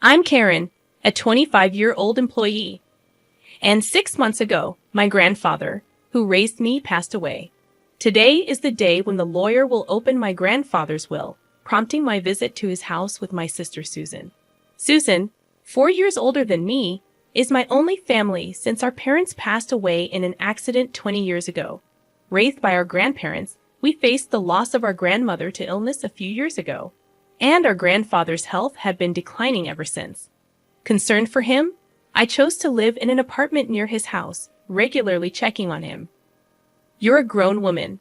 I'm Karen, a 25-year-old employee. And 6 months ago, my grandfather, who raised me, passed away. Today is the day when the lawyer will open my grandfather's will, prompting my visit to his house with my sister Susan. Susan, 4 years older than me, is my only family since our parents passed away in an accident 20 years ago. Raised by our grandparents, we faced the loss of our grandmother to illness a few years ago, and our grandfather's health had been declining ever since. Concerned for him, I chose to live in an apartment near his house, regularly checking on him. "You're a grown woman.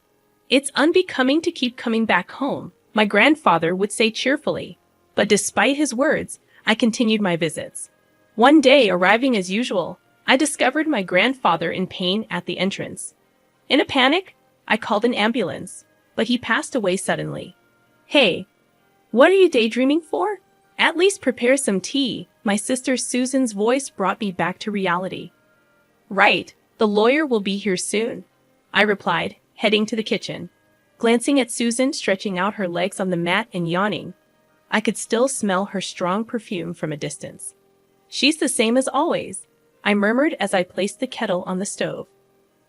It's unbecoming to keep coming back home," my grandfather would say cheerfully. But despite his words, I continued my visits. One day, arriving as usual, I discovered my grandfather in pain at the entrance. In a panic, I called an ambulance, but he passed away suddenly. "Hey, what are you daydreaming for? At least prepare some tea." My sister Susan's voice brought me back to reality. "Right, the lawyer will be here soon," I replied, heading to the kitchen. Glancing at Susan stretching out her legs on the mat and yawning, I could still smell her strong perfume from a distance. "She's the same as always," I murmured as I placed the kettle on the stove.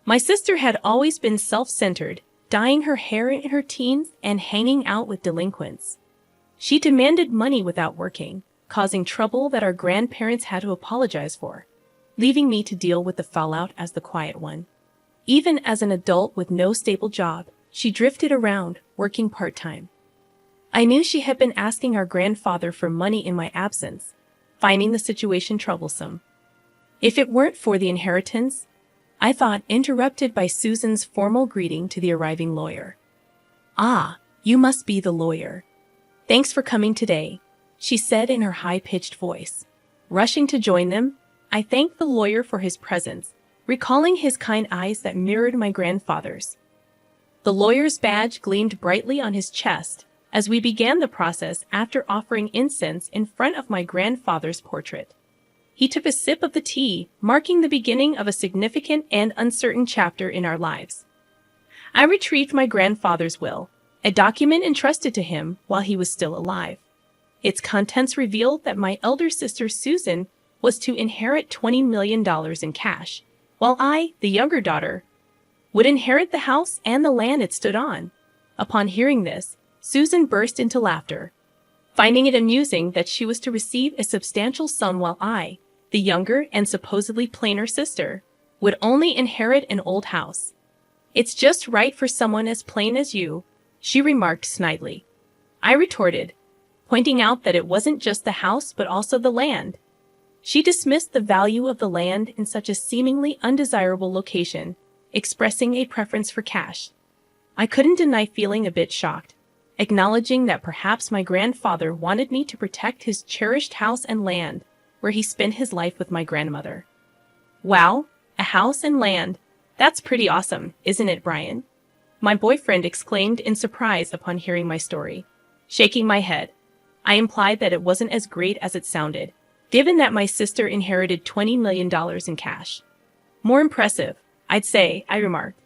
My sister had always been self-centered, dyeing her hair in her teens and hanging out with delinquents. She demanded money without working, causing trouble that our grandparents had to apologize for, leaving me to deal with the fallout as the quiet one. Even as an adult with no stable job, she drifted around, working part-time. I knew she had been asking our grandfather for money in my absence, finding the situation troublesome. If it weren't for the inheritance, I thought, interrupted by Susan's formal greeting to the arriving lawyer. "Ah, you must be the lawyer. Thanks for coming today," she said in her high-pitched voice. Rushing to join them, I thanked the lawyer for his presence, recalling his kind eyes that mirrored my grandfather's. The lawyer's badge gleamed brightly on his chest as we began the process after offering incense in front of my grandfather's portrait. He took a sip of the tea, marking the beginning of a significant and uncertain chapter in our lives. I retrieved my grandfather's will, a document entrusted to him while he was still alive. Its contents revealed that my elder sister Susan was to inherit $20 million in cash, while I, the younger daughter, would inherit the house and the land it stood on. Upon hearing this, Susan burst into laughter, finding it amusing that she was to receive a substantial sum while I, the younger and supposedly plainer sister, would only inherit an old house. "It's just right for someone as plain as you," she remarked snidely. I retorted, pointing out that it wasn't just the house but also the land. She dismissed the value of the land in such a seemingly undesirable location, expressing a preference for cash. I couldn't deny feeling a bit shocked, acknowledging that perhaps my grandfather wanted me to protect his cherished house and land, where he spent his life with my grandmother. "Wow, a house and land. That's pretty awesome, isn't it, Brian?" my boyfriend exclaimed in surprise upon hearing my story. Shaking my head, I implied that it wasn't as great as it sounded, given that my sister inherited $20 million in cash. "More impressive, I'd say," I remarked,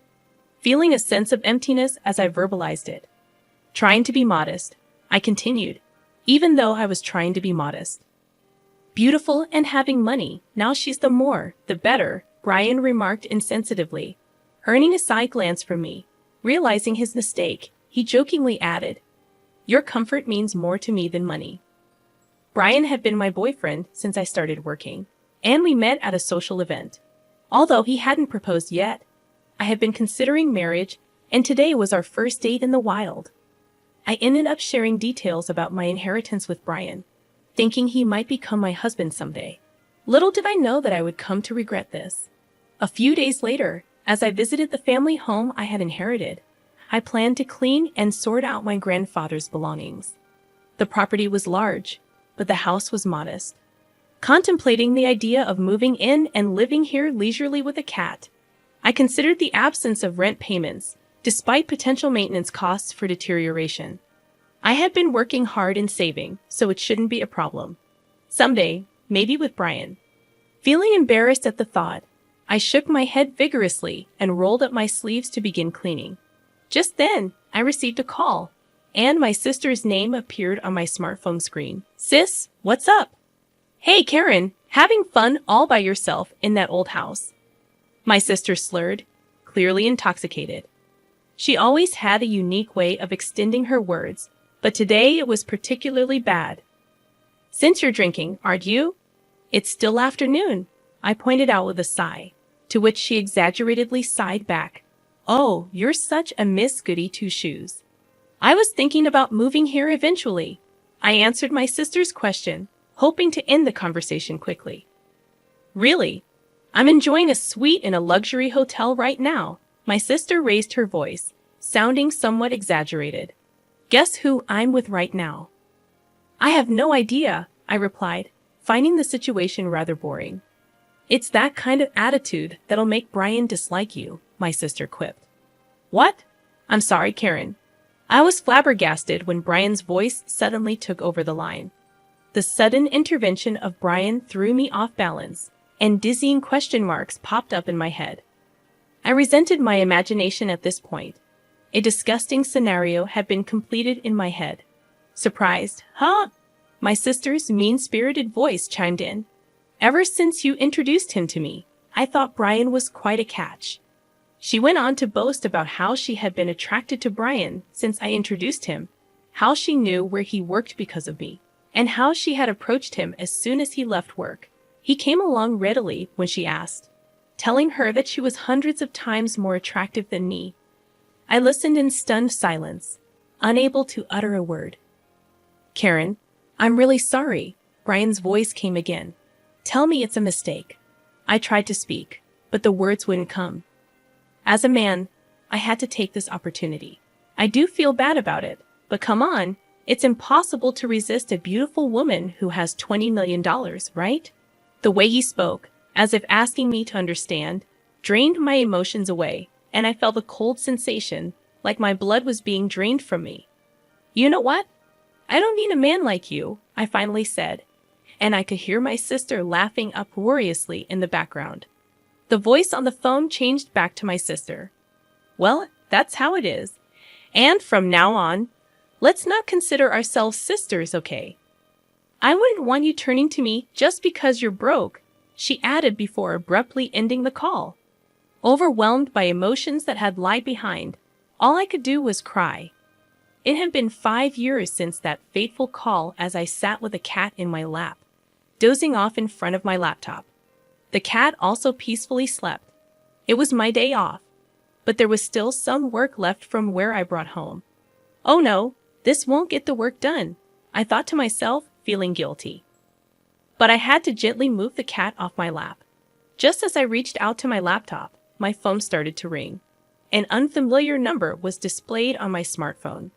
feeling a sense of emptiness as I verbalized it. Trying to be modest, I continued, even though I was trying to be modest. "Beautiful and having money, now she's the more, the better," Brian remarked insensitively. Earning a side glance from me, realizing his mistake, he jokingly added, "Your comfort means more to me than money." Brian had been my boyfriend since I started working, and we met at a social event. Although he hadn't proposed yet, I had been considering marriage, and today was our first date in the wild. I ended up sharing details about my inheritance with Brian, thinking he might become my husband someday. Little did I know that I would come to regret this. A few days later, as I visited the family home I had inherited, I planned to clean and sort out my grandfather's belongings. The property was large, but the house was modest. Contemplating the idea of moving in and living here leisurely with a cat, I considered the absence of rent payments, despite potential maintenance costs for deterioration. I had been working hard and saving, so it shouldn't be a problem. Someday, maybe with Brian. Feeling embarrassed at the thought, I shook my head vigorously and rolled up my sleeves to begin cleaning. Just then, I received a call, and my sister's name appeared on my smartphone screen. "Sis, what's up?" Hey, Karen, having fun all by yourself in that old house? My sister slurred, clearly intoxicated. She always had a unique way of extending her words, but today it was particularly bad. Since you're drinking, aren't you? It's still afternoon, I pointed out with a sigh, to which she exaggeratedly sighed back. Oh, you're such a Miss Goody Two-Shoes. I was thinking about moving here eventually. I answered my sister's question, hoping to end the conversation quickly. Really? I'm enjoying a suite in a luxury hotel right now. My sister raised her voice, sounding somewhat exaggerated. Guess who I'm with right now? I have no idea, I replied, finding the situation rather boring. It's that kind of attitude that'll make Brian dislike you, my sister quipped. What? I'm sorry, Karen. I was flabbergasted when Brian's voice suddenly took over the line. The sudden intervention of Brian threw me off balance, and dizzying question marks popped up in my head. I resented my imagination at this point. A disgusting scenario had been completed in my head. Surprised, huh? My sister's mean-spirited voice chimed in. Ever since you introduced him to me, I thought Brian was quite a catch. She went on to boast about how she had been attracted to Brian since I introduced him, how she knew where he worked because of me, and how she had approached him as soon as he left work. He came along readily when she asked, telling her that she was hundreds of times more attractive than me. I listened in stunned silence, unable to utter a word. Karen, I'm really sorry, Brian's voice came again. Tell me it's a mistake. I tried to speak, but the words wouldn't come. As a man, I had to take this opportunity. I do feel bad about it, but come on, it's impossible to resist a beautiful woman who has $20 million, right? The way he spoke, as if asking me to understand, drained my emotions away, and I felt a cold sensation, like my blood was being drained from me. You know what? I don't need a man like you, I finally said, and I could hear my sister laughing uproariously in the background. The voice on the phone changed back to my sister. Well, that's how it is. And from now on, let's not consider ourselves sisters, okay? I wouldn't want you turning to me just because you're broke, she added before abruptly ending the call. Overwhelmed by emotions that had lied behind, all I could do was cry. It had been 5 years since that fateful call as I sat with a cat in my lap, dozing off in front of my laptop. The cat also peacefully slept. It was my day off, but there was still some work left from where I brought home. Oh no, this won't get the work done, I thought to myself, feeling guilty. But I had to gently move the cat off my lap. Just as I reached out to my laptop, my phone started to ring. An unfamiliar number was displayed on my smartphone.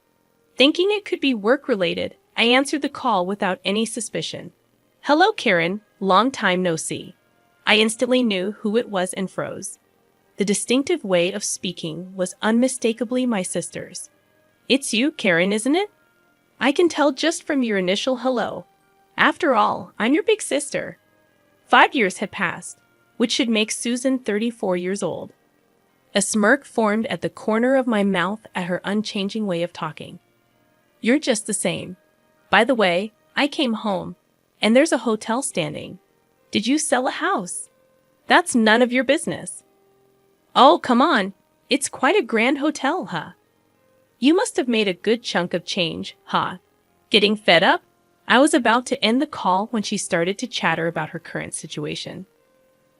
Thinking it could be work-related, I answered the call without any suspicion. Hello, Karen. Long time no see. I instantly knew who it was and froze. The distinctive way of speaking was unmistakably my sister's. It's you, Karen, isn't it? I can tell just from your initial hello. After all, I'm your big sister. 5 years had passed, which should make Susan 34 years old. A smirk formed at the corner of my mouth at her unchanging way of talking. You're just the same. By the way, I came home, and there's a hotel standing. Did you sell a house? That's none of your business. Oh, come on. It's quite a grand hotel, huh? You must have made a good chunk of change, huh? Getting fed up? I was about to end the call when she started to chatter about her current situation.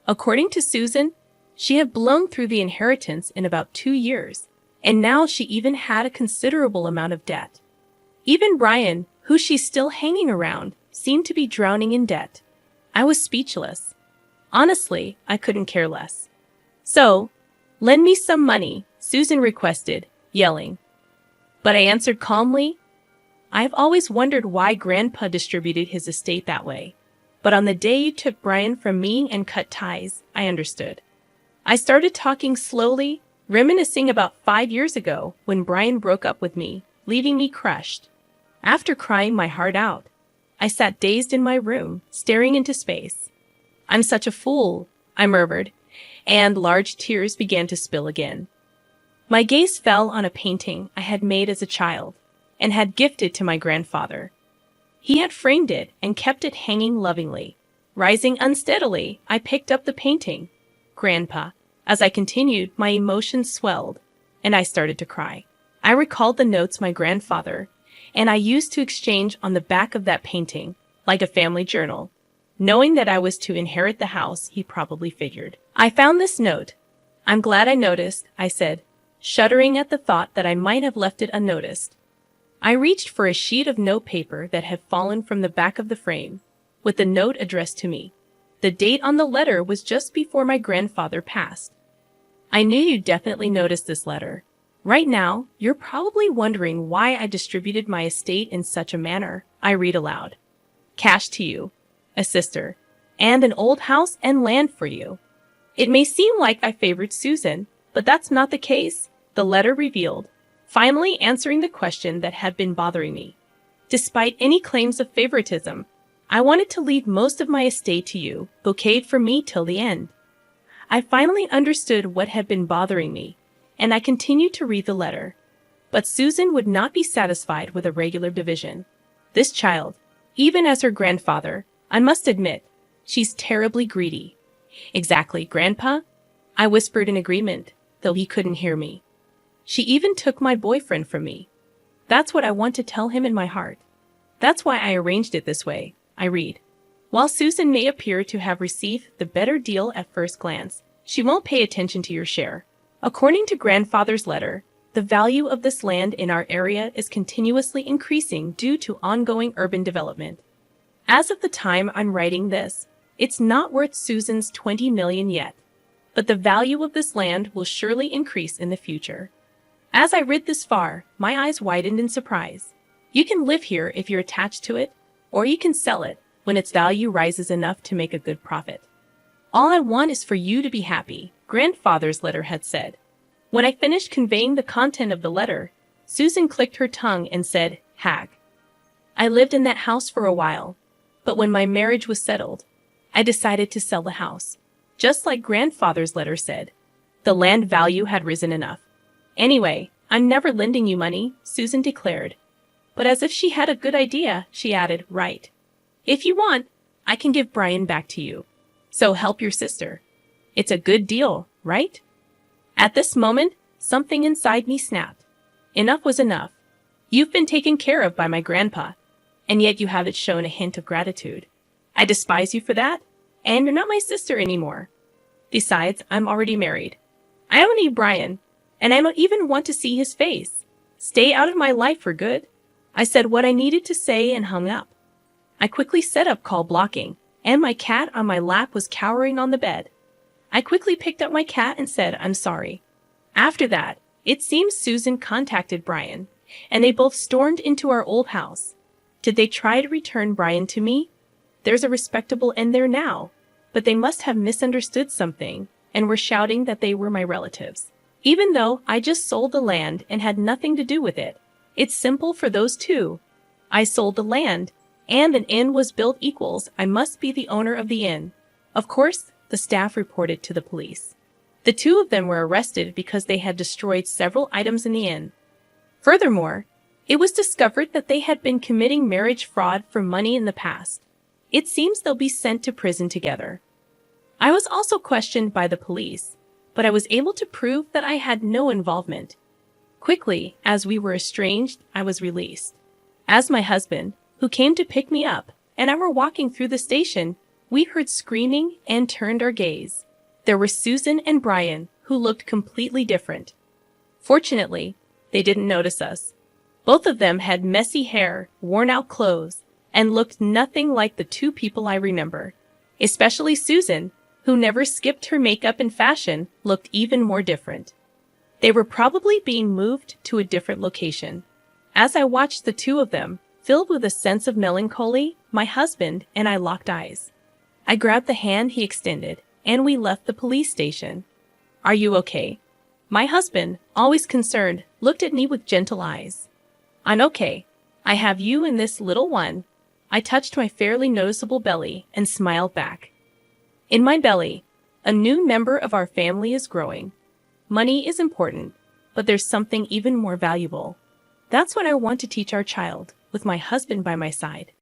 According to Susan, she had blown through the inheritance in about 2 years, and now she even had a considerable amount of debt. Even Brian, who she's still hanging around, seemed to be drowning in debt. I was speechless. Honestly, I couldn't care less. So, lend me some money, Susan requested, yelling. But I answered calmly, I've always wondered why Grandpa distributed his estate that way. But on the day you took Brian from me and cut ties, I understood. I started talking slowly, reminiscing about 5 years ago when Brian broke up with me, leaving me crushed. After crying my heart out, I sat dazed in my room, staring into space. I'm such a fool, I murmured, and large tears began to spill again. My gaze fell on a painting I had made as a child and had gifted to my grandfather. He had framed it and kept it hanging lovingly, Rising unsteadily, I picked up the painting. Grandpa. As I continued, my emotions swelled, and I started to cry. I recalled the notes my grandfather and I used to exchange on the back of that painting, like a family journal. Knowing that I was to inherit the house, he probably figured. I found this note. I'm glad I noticed, I said, shuddering at the thought that I might have left it unnoticed. I reached for a sheet of notepaper that had fallen from the back of the frame, with the note addressed to me. The date on the letter was just before my grandfather passed. I knew you'd definitely notice this letter. Right now, you're probably wondering why I distributed my estate in such a manner. I read aloud. Cash to you, a sister, and an old house and land for you. It may seem like I favored Susan, but that's not the case, the letter revealed, finally answering the question that had been bothering me. Despite any claims of favoritism, I wanted to leave most of my estate to you, bouqueted for me till the end. I finally understood what had been bothering me, and I continued to read the letter. But Susan would not be satisfied with a regular division. This child, even as her grandfather, I must admit, she's terribly greedy. Exactly, Grandpa? I whispered in agreement, though he couldn't hear me. She even took my boyfriend from me. That's what I want to tell him in my heart. That's why I arranged it this way, I read. While Susan may appear to have received the better deal at first glance, she won't pay attention to your share. According to Grandfather's letter, the value of this land in our area is continuously increasing due to ongoing urban development. As of the time I'm writing this, it's not worth Susan's $20 million yet, but the value of this land will surely increase in the future. As I read this far, my eyes widened in surprise. You can live here if you're attached to it, or you can sell it when its value rises enough to make a good profit. All I want is for you to be happy, Grandfather's letter had said. When I finished conveying the content of the letter, Susan clicked her tongue and said, Hag. I lived in that house for a while, but when my marriage was settled, I decided to sell the house. Just like Grandfather's letter said, the land value had risen enough. Anyway, I'm never lending you money, Susan declared. But as if she had a good idea, she added, right. If you want, I can give Brian back to you. So help your sister. It's a good deal, right? At this moment, something inside me snapped. Enough was enough. You've been taken care of by my grandpa, and yet you haven't shown a hint of gratitude. I despise you for that, and you're not my sister anymore. Besides, I'm already married. I don't need Brian, and I don't even want to see his face. Stay out of my life for good. I said what I needed to say and hung up. I quickly set up call blocking, and my cat on my lap was cowering on the bed. I quickly picked up my cat and said, I'm sorry. After that, it seems Susan contacted Brian, and they both stormed into our old house. Did they try to return Brian to me? There's a respectable end there now, but they must have misunderstood something and were shouting that they were my relatives. Even though I just sold the land and had nothing to do with it, it's simple for those two. I sold the land, and an inn was built equals I must be the owner of the inn. Of course, the staff reported to the police. The two of them were arrested because they had destroyed several items in the inn. Furthermore, it was discovered that they had been committing marriage fraud for money in the past. It seems they'll be sent to prison together. I was also questioned by the police, but I was able to prove that I had no involvement. Quickly, as we were estranged, I was released. As my husband, who came to pick me up, and I were walking through the station, we heard screaming and turned our gaze. There were Susan and Brian, who looked completely different. Fortunately, they didn't notice us. Both of them had messy hair, worn-out clothes, and looked nothing like the two people I remember. Especially Susan, who never skipped her makeup and fashion, looked even more different. They were probably being moved to a different location. As I watched the two of them, filled with a sense of melancholy, my husband and I locked eyes. I grabbed the hand he extended, and we left the police station. Are you okay? My husband, always concerned, looked at me with gentle eyes. I'm okay. I have you and this little one. I touched my fairly noticeable belly and smiled back. In my belly, a new member of our family is growing. Money is important, but there's something even more valuable. That's what I want to teach our child, with my husband by my side.